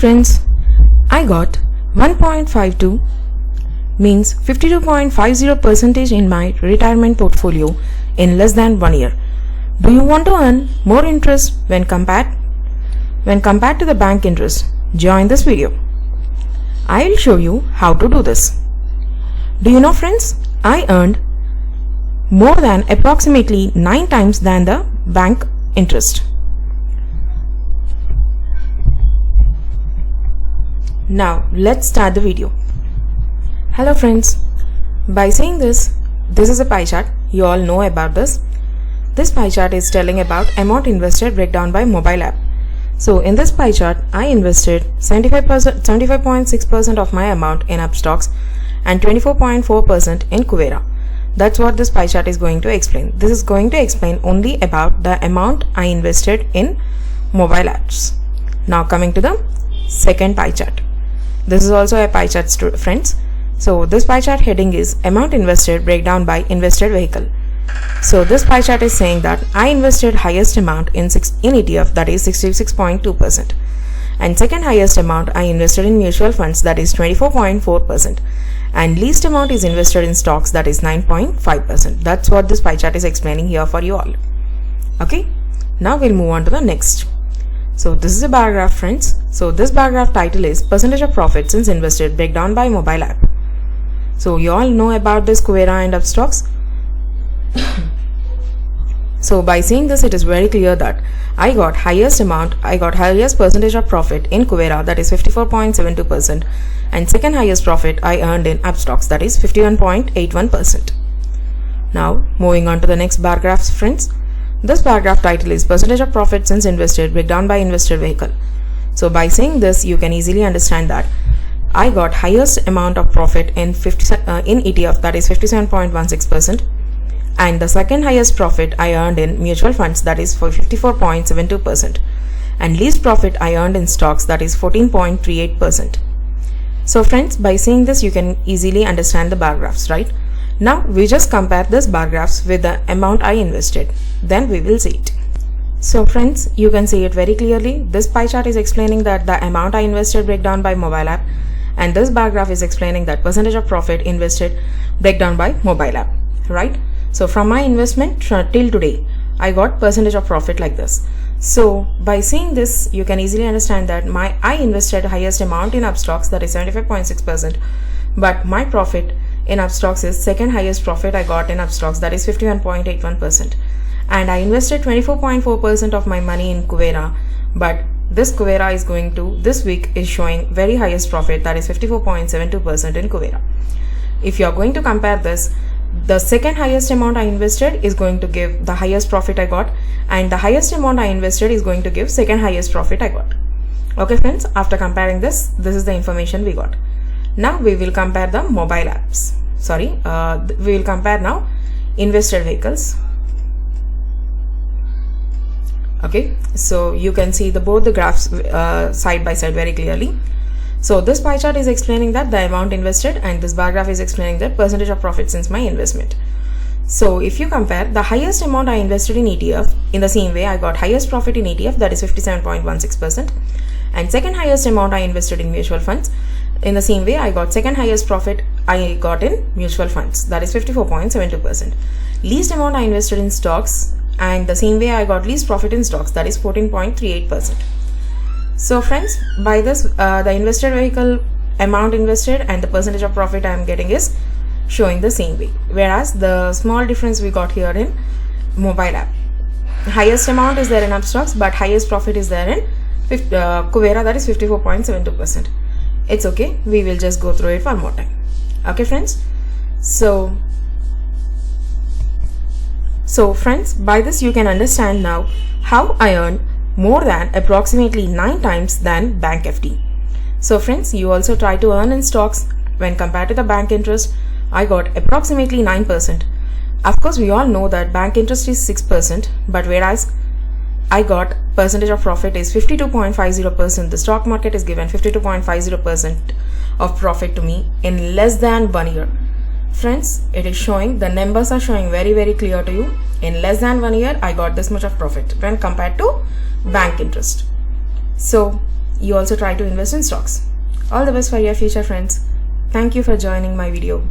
friends, I got 1.52 means 52.50% in my retirement portfolio in less than 1 year. Do you want to earn more interest when compared to the bank interest? Join this video. I will show you how to do this. Do you know friends, I earned more than approximately 9 times than the bank interest. Now let's start the video. Hello friends, by seeing this is a pie chart. You all know about this. This pie chart is telling about amount invested breakdown by mobile app. So in this pie chart, I invested 75.6% of my amount in Upstox and 24.4% in Kuvera. That's what this pie chart is going to explain. This is going to explain only about the amount I invested in mobile apps. Now coming to the second pie chart. This is also a pie chart, friends. So this pie chart heading is amount invested breakdown by invested vehicle. So this pie chart is saying that I invested highest amount in ETF, that is 66.2%, and second highest amount I invested in mutual funds, that is 24.4%, and least amount is invested in stocks, that is 9.5%. That's what this pie chart is explaining here for you all. Okay, now we'll move on to the next. So this is a bar graph, friends. So this bar graph title is percentage of profit since invested breakdown by mobile app. So you all know about this Kuvera and Upstox. So by seeing this, it is very clear that I got highest percentage of profit in Kuvera, that is 54.72%, and second highest profit I earned in Upstox, that is 51.81%. Now moving on to the next bar graphs, friends. This bar graph title is percentage of profit since invested breakdown by invested vehicle. So by saying this, you can easily understand that I got highest amount of profit in ETF, that is 57.16%, and the second highest profit I earned in mutual funds, that is for 54.72%, and least profit I earned in stocks, that is 14.38%. So friends, by seeing this, you can easily understand the bar graphs, right? Now we just compare this bar graphs with the amount I invested, then we will see it. So friends, you can see it very clearly. This pie chart is explaining that the amount I invested breakdown by mobile app, and this bar graph is explaining that percentage of profit invested breakdown by mobile app, right? So from my investment till today, I got percentage of profit like this. So by seeing this, you can easily understand that I invested highest amount in Upstox, that is 75.6%, but my profit in Upstox is second highest profit I got in Upstox, that is 51.81%, and I invested 24.4% of my money in Kuvera, but this Kuvera is this week is showing very highest profit, that is 54.72% in Kuvera. If you are going to compare this, the second highest amount I invested is going to give the highest profit I got, and the highest amount I invested is going to give second highest profit I got. Okay friends, after comparing this is the information we got. Now we will compare the mobile apps. We will compare now invested vehicles. Okay, so you can see both the graphs side by side very clearly. So this pie chart is explaining that the amount invested, and this bar graph is explaining the percentage of profit since my investment. So if you compare the highest amount I invested in ETF, in the same way I got highest profit in ETF, that is 57.16%, and second highest amount I invested in mutual funds, in the same way I got second highest profit I got in mutual funds, that is 54.72%. Least amount I invested in stocks, and the same way I got least profit in stocks, that is 14.38%. So friends, by this the invested vehicle amount invested and the percentage of profit I am getting is showing the same way, whereas the small difference we got here in mobile app, highest amount is there in Upstox, but highest profit is there in Kuvera, that is 54.72%. It's okay, we will just go through it one more time. Okay friends, so friends, by this you can understand now how I earned more than approximately 9 times than bank FD. So friends, you also try to earn in stocks. When compared to the bank interest, I got approximately 9%. Of course, we all know that bank interest is 6%, but whereas I got percentage of profit is 52.50%. The stock market is given 52.50% of profit to me in less than 1 year. Friends, it is showing, the numbers are showing very clear to you. In less than 1 year, I got this much of profit when compared to bank interest. So you also try to invest in stocks. All the best for your future, friends. Thank you for joining my video.